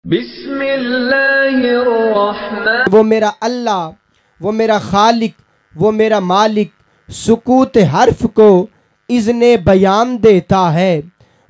बिस्मिल्लाहिर्रहमान। वो मेरा अल्लाह, वो मेरा खालिक, वो मेरा मालिक सुकूत हर्फ को इज़्ने बयान देता है।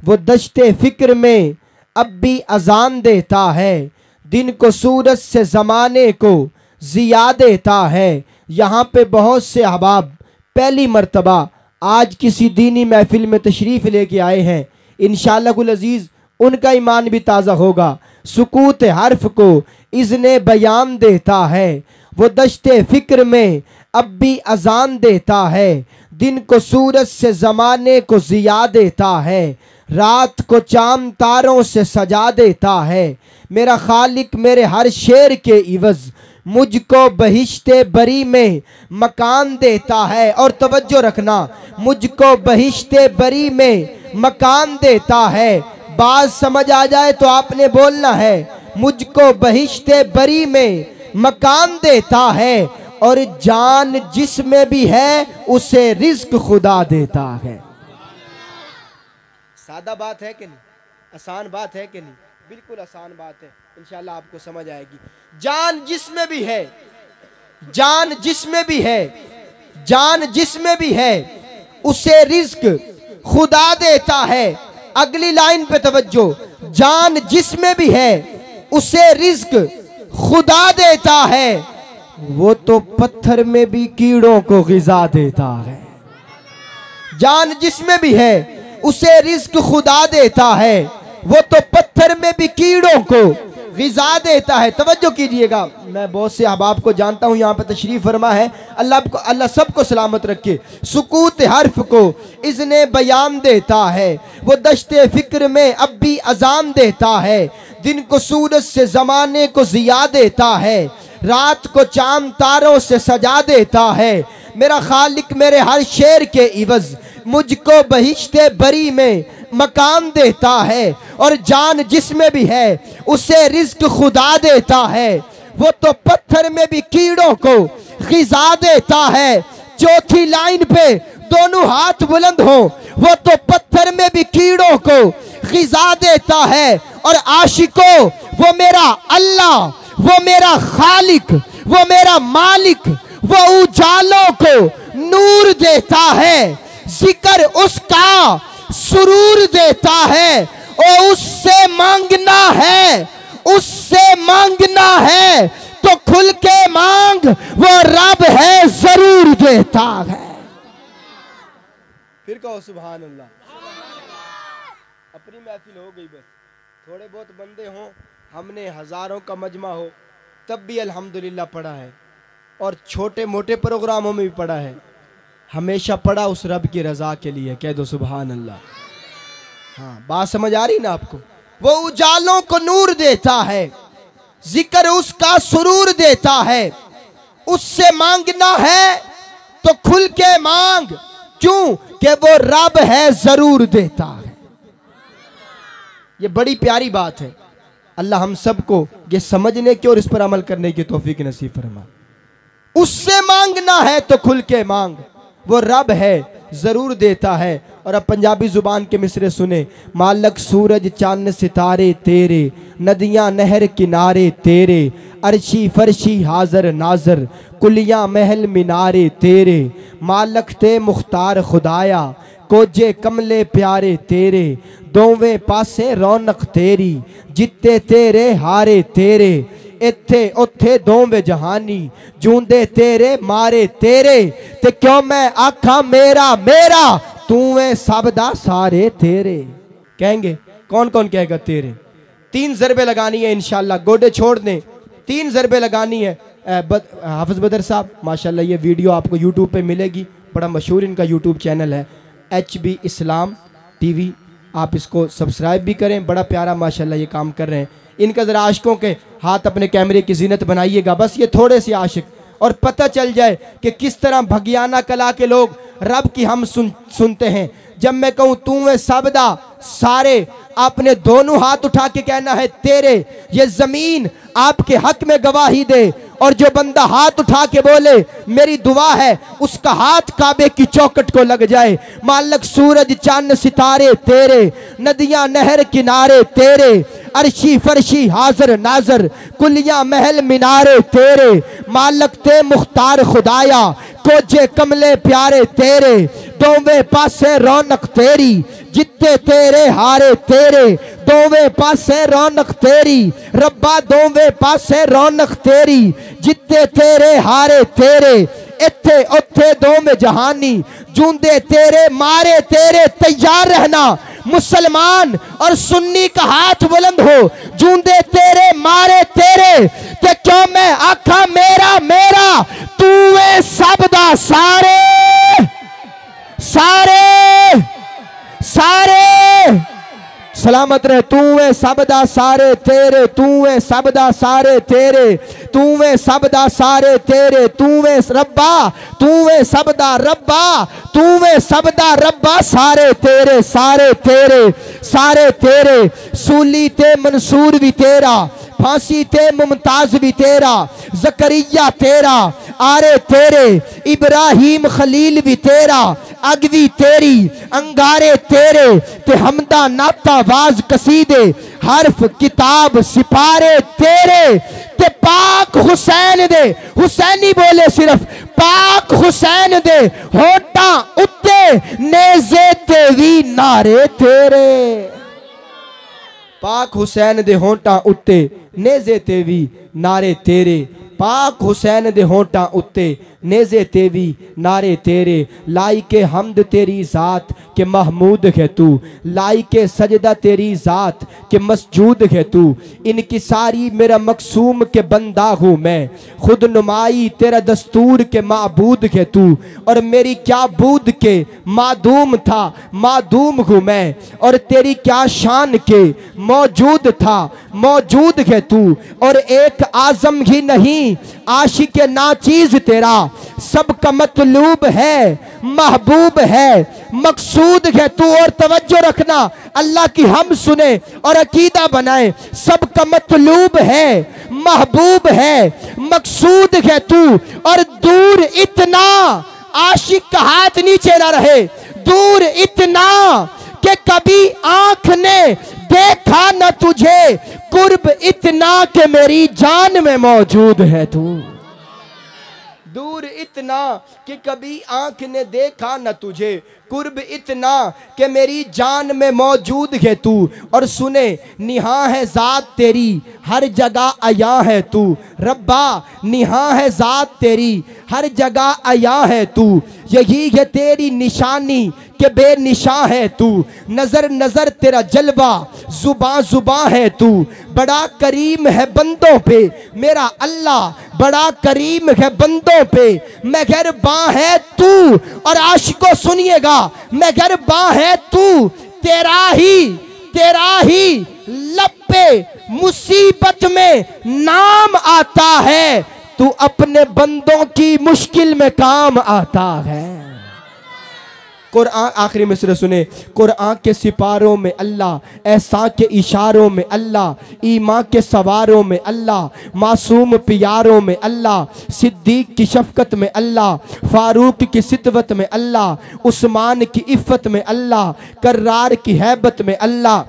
वो दश्ते फ़िक्र में अब भी अजान देता है। दिन को सूरज से ज़माने को ज़िया देता है। यहाँ पे बहुत से अहबाब पहली मर्तबा आज किसी दीनी महफिल में तशरीफ़ लेके आए हैं। इंशाअल्लाहुल अज़ीज़ उनका ईमान भी ताज़ा होगा। सुकूत हर्फ को इज़्ने बयान देता है। वो दश्ते फ़िक्र में अब भी अजान देता है। दिन को सूरज से ज़माने को ज़िया देता है। रात को चांद तारों से सजा देता है। मेरा खालिक मेरे हर शेर के इवज़ मुझको बहिश्ते बरी में मकान देता है। और तवज्जो रखना, मुझको बहिश्ते बरी में मकान देता है। बात समझ आ जाए तो आपने बोलना है, मुझको बहिश्ते बरी में मकान देता है। और जान जिसमें भी है उसे रिज्क खुदा देता है। सादा बात है कि नहीं? आसान बात है कि नहीं? बिल्कुल आसान बात है, इंशाल्लाह आपको समझ आएगी। जान जिसमें भी है, जान जिसमें भी है, जान जिसमें भी है उसे रिज्क खुदा देता है। अगली लाइन पे तवज्जो, जान जिसमें भी है उसे रिज्क खुदा देता है। वो तो पत्थर में भी कीड़ों को ग़िज़ा देता है। जान जिसमें भी है उसे रिज्क खुदा देता है। वो तो पत्थर में भी कीड़ों को ग़िज़ा देता है। तवज्जो कीजिएगा, मैं बहुत से अहबाब को जानता हूँ यहाँ पर तशरीफ़ फरमा है। अल्लाह सबको सलामत रखे। सुकूत हर्फ को इज़्ने बयान देता है। वो दश्ते फ़िक्र में अब भी अजान देता है। दिन को सूरज से ज़माने को ज़िया देता है। रात को चांद तारों से सजा देता है। मेरा खालिक मेरे हर शेर के इवज़ मुझको बहिश्ते बरी में मकान देता है। और जान जिसमें भी है उसे रिज्क खुदा देता है। वो तो पत्थर में भी कीड़ों को ग़िज़ा देता है। चौथी लाइन पे दोनों हाथ बुलंद हो। वो तो पत्थर में भी कीड़ों को ग़िज़ा देता है। और आशिकों, वो मेरा अल्लाह, वो मेरा खालिक, वो मेरा मालिक, वो उजालों को नूर देता है। जिक्र उसका सुरूर देता है। और उससे मांगना है, उससे मांगना है तो खुल के मांग, वो रब है जरूर देता है। फिर कहो सुभान अल्लाह। अपनी महफिल हो गई, बस थोड़े बहुत बंदे हों, हमने हजारों का मजमा हो तब भी अल्हम्दुलिल्लाह पढ़ा है। और छोटे मोटे प्रोग्रामों में भी पढ़ा है। हमेशा पढ़ा उस रब की रजा के लिए। कह दो सुभान अल्लाह। हाँ, बात समझ आ रही ना आपको? वो उजालों को नूर देता है, जिक्र उसका सुरूर देता है। उससे मांगना है तो खुल के मांग, क्यों कि वो रब है जरूर देता है। ये बड़ी प्यारी बात है। अल्लाह हम सबको ये समझने की और इस पर अमल करने की तौफीक नसीब फरमा। उससे मांगना है तो खुल के मांग, वो रब है जरूर देता है। और अब पंजाबी जुबान के मिसरे सुने। मालक सूरज चांद सितारे तेरे, नदियां नहर किनारे तेरे, अर्शी फरशी हाजर नाजर, कुलियां महल मीनारे तेरे। मालक ते मुख्तार खुदाया, कोजे कमले प्यारे तेरे, दोवें पासे रौनक तेरी, जित्ते तेरे हारे तेरे। इत्थे उत्थे दोवें जहानी, जूंदे तेरे मारे तेरे। ते क्यों मैं आखा मेरा मेरा, तूवें सब दा सारे तेरे। कहेंगे कौन कौन कहेगा तेरे? 3 ज़रबे लगानी है इंशाल्लाह। गोडे छोड़ दें, 3 ज़रबे लगानी है। हाफिज बदर साहब माशाल्लाह, ये वीडियो आपको यूट्यूब पे मिलेगी। बड़ा मशहूर इनका यूट्यूब चैनल है HB इस्लाम TV। आप इसको सब्सक्राइब भी करें। बड़ा प्यारा माशाल्लाह ये काम कर रहे हैं। इनका ज़रा आशिकों के हाथ अपने कैमरे की जीनत बनाइएगा, बस ये थोड़े से आशिक, और पता चल जाए कि किस तरह भगियाना कला के लोग रब की हम सुनते हैं। जब मैं कहूँ तू में सबदा सारे, आपने दोनों हाथ उठा के कहना है तेरे। ये ज़मीन आपके हक में गवाही दे और जो बंदा हाथ उठा के बोले मेरी दुआ है, उसका हाथ काबे की चौखट को लग जाए। मालिक सूरज चांद सितारे तेरे, नदियां नहर किनारे तेरे, अर्शी फरशी हाजर नाजर, कुलिया महल मीनारे तेरे। मालिक ते मुख्तार खुदाया, कोजे कमले प्यारे तेरे, दोवे पासे रौनक तेरी, जित्ते तेरे हारे तेरे, दोवे पासे रौनक तेरी। रब्बा दोवे पासे रौनक तेरी, जित्ते तेरे हारे तेरे। इत्थे उत्थे दोवे जहानी, जूंदे तेरे मारे तेरे। तैयार रहना मुसलमान और सुन्नी का हाथ बुलंद हो, जूंदे तेरे मारे तेरे। ते क्यों मैं आखा मेरा मेरा, तू वे सब दा सारे सारे सारे। सलामत रहे। तू वे सबदा सारे तेरे, तू वे सबदा सारे तेरे, तू वे सबदा सारे तेरे। तू वे रब्बा, तू वे सबदा रब्बा, तू वे सबदा रब्बा। सारे तेरे सारे तेरे सारे तेरे। सूली ते मंसूर भी तेरा, फांसी ते मुमताज भी तेरा, जकरिया तेरा, आरे तेरे, इब्राहिम खलील भी तेरा, अगवी तेरी, अंगारे तेरे। ते हमदा नाता वाज कसीदे, हर्फ किताब सिपारे तेरे। ते पाक हुसैन दे, हुसैनी बोले सिर्फ, पाक हुसैन दे होटा उत्ते नेज़े ते भी नारे तेरे। पाक हुसैन दे होटा उत्ते नेज़े ते भी नारे तेरे। पाक हुसैन दे होटा उत्ते नेज़े ते भी नारे तेरे। लाई के हमद तेरी ज़ात के महमूद है तू, लाई के सजदा तेरी ज़ात के मसजूद है तू। इनकी सारी मेरा मकसूम के बंदा हूँ मैं, खुद नुमाई तेरा दस्तूर के माबूद है तू। और मेरी क्या बूद के मादूम था, मादूम हूँ मैं, और तेरी क्या शान के मौजूद था, मौजूद है तू। और एक आज़म ही नहीं आशिक नाचीज तेरा, सबका मतलूब है, महबूब है, मकसूद है तू। और तवज्जो रखना, अल्लाह की हम सुने और अकीदा बनाए। सबका मतलूब है, महबूब है, मकसूद है तू। और दूर इतना, आशिक का हाथ नीचे ना रहे, दूर इतना कि कभी आंख ने देखा न तुझे, कुर्ब इतना कि मेरी जान में मौजूद है तू। दूर इतना कि कभी आंख ने देखा न तुझे, कुर्ब इतना कि मेरी जान में मौजूद है तू। और सुने निहा है ज़ात तेरी, हर जगह आया है तू। रब्बा निहा है ज़ात तेरी, हर जगह आया है तू। यही है तेरी निशानी कि बेनिशां है तू। नजर नजर तेरा जलवा, जुबां जुबां है तू। बड़ा करीम है बंदों पे मेरा अल्लाह, बड़ा करीम है बंदों पे। मेहरबां है तू, और आशिकों सुनिएगा, मेहरबां है तू। तेरा ही लब पे मुसीबत में नाम आता है, तू अपने बंदों की मुश्किल में काम आता है। कुरान आखिरी मिसरे सुने। कुरान के सिपारों में अल्लाह, एहसान के इशारों में अल्लाह, ईमान के सवारों में अल्लाह, मासूम प्यारों में अल्लाह, सिद्दीक की शफकत में अल्लाह, फारूक की सितवत में अल्लाह, उस्मान की इफ़्फ़त में अल्लाह, कर्रार की हैबत में अल्लाह,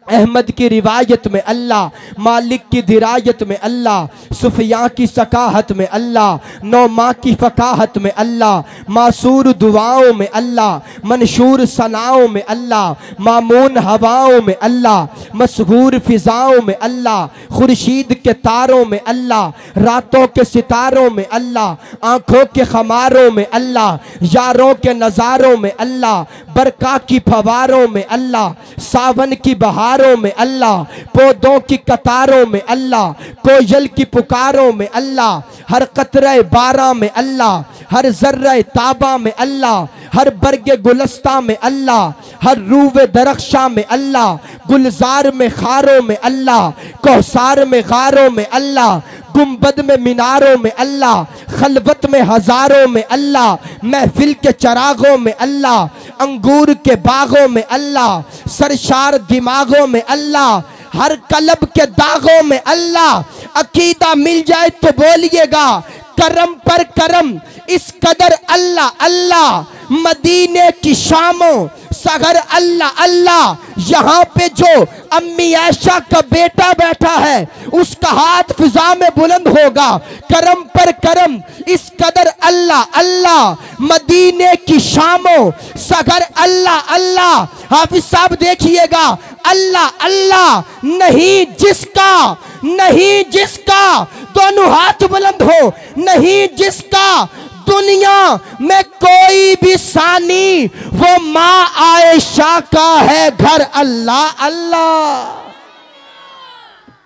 अहमद की रिवायत में अल्लाह, मालिक की दिरायत में अल्लाह, सुफिया की सकाहत में अल्लाह, नौमा की फ़काहत में अल्लाह, मासूर दुआओं में अल्लाह, मनशूर सनाओं में अल्लाह, मामून हवाओं में अल्लाह, मशहूर फ़िज़ाओं में अल्लाह, खुर्शीद के तारों में अल्लाह, रातों के सितारों में अल्लाह, आँखों के खमारों में अल्लाह, यारों के नज़ारों में अल्लाह, बरका की फवारों में अल्लाह, सावन की बहारों में अल्लाह, पौधों की कतारों में अल्लाह, कोयल की पुकारों में अल्लाह, हर कतरे बारा में अल्लाह, हर जर्रे ताबा में अल्लाह, हर बरगे गुलस्ता में अल्लाह, हर रूवे दरख्शा में अल्लाह, गुलजार में खारों में अल्लाह, कौसार में गारों में अल्लाह, गुंबद में मीनारों में अल्लाह, खलवत में हजारों में अल्लाह, महफिल के चरागों में अल्लाह, अंगूर के बागों में अल्लाह, सरशार दिमागों में अल्लाह, हर कलब के दागों में अल्लाह। अकीदा मिल जाए तो बोलिएगा करम पर करम, इस कदर अल्लाह अल्लाह। मदीने की शामों सगर अल्लाह अल्लाह। यहाँ पे जो अम्मी आयशा का बेटा बैठा है उसका हाथ फिजा में बुलंद होगा। करम पर करम, इस कदर अल्लाह अल्लाह। मदीने की शामों सगर अल्लाह अल्लाह। हाफिज साहब देखिएगा, अल्लाह अल्लाह नहीं जिसका, नहीं जिसका, दोनों हाथ बुलंद हो, नहीं जिसका दुनिया में कोई भी सानी, वो माँ आयशा का है घर अल्लाह अल्लाह।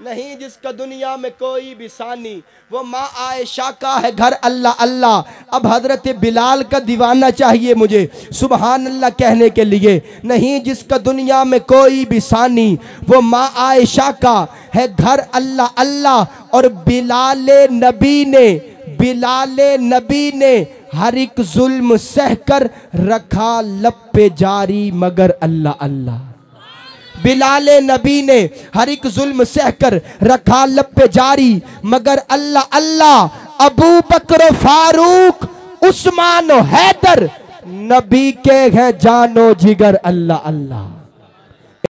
नहीं जिसका दुनिया में कोई भी सानी, वो माँ आयशा का है घर अल्लाह अल्लाह। अब हजरत बिलाल का दीवाना चाहिए मुझे सुबहान अल्लाह कहने के लिए। नहीं जिसका दुनिया में कोई भी सानी, वो माँ आयशा का है घर अल्लाह अल्लाह। और बिलाले नबी ने हर एक जुल्म सहकर रखा लब पे जारी मगर अल्लाह अल्लाह। बिलाले नबी ने हर एक जुल्म सहकर रखा लब पे जारी मगर अल्लाह अल्लाह। अबू बकर फारूक उस्मान हैदर नबी के हैं जानो जिगर अल्लाह अल्लाह।